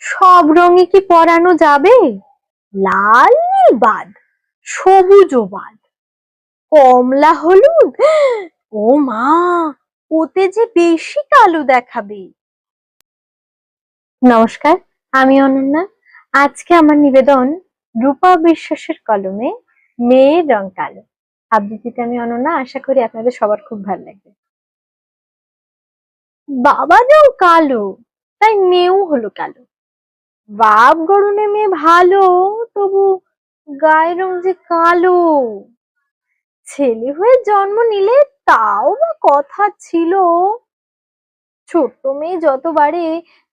সব রঙে কি পরানো যাবে? লাল নীল বাদ, সবুজ বাদ, কমলা হলুদ, ও মা, ওতে যে বেশি কালো দেখাবে। নমস্কার, আমি অনন্যা। আজকে আমার নিবেদন রূপা বিশ্বাসের কলমে মেয়ের রং কালো। আবৃত্তিতে আমি অনন্যা, আশা করি আপনাদের সবার খুব ভালো লাগবে। বাবার রং কালো, তাই মেয়েও হলো কালো। বাপ গড়নে মেয়ে ভালো, তবু গায়ের রং যে কালো। ছেলে হয়ে জন্ম নিলে তাও বা কথা ছিল, ছোট্ট মেয়ে যত বাড়ে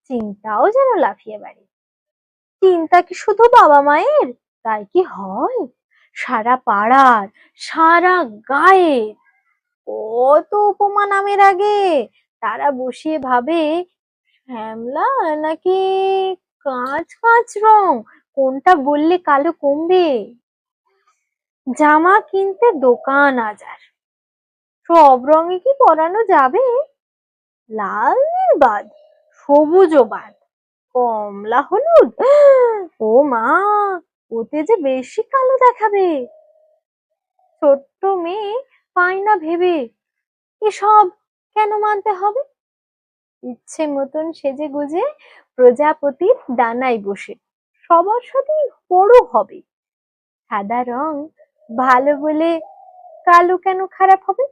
চিন্তাও যেন লাফিয়ে বাড়ে। চিন্তা কি শুধু বাবা মায়ের, তাই কি হয়? সারা পাড়ার, সারা গায়ের। কত উপমা নামের আগে তারা বসিয়ে ভাবে শ্যামলা নাকি কাঁচ কাঁচ রং, কোনটা বললে কালো কমবে। জামা কিনতে দোকান আজার, সব রঙে কি পরানো যাবে? লাল নীল বাদ, সবুজ বাদ, কমলা হলুদ, ও মা, ওতে যে বেশি কালো দেখাবে। ছোট্ট মেয়ে পায় না ভেবে, এসব কেন মানতে হবে? ইচ্ছে মতন সেজে গুজে প্রজাপতির ডানায় বসে সবার সাথেই বড় হবে। সাদা রং ভালো বলে কালো কেন খারাপ হবে?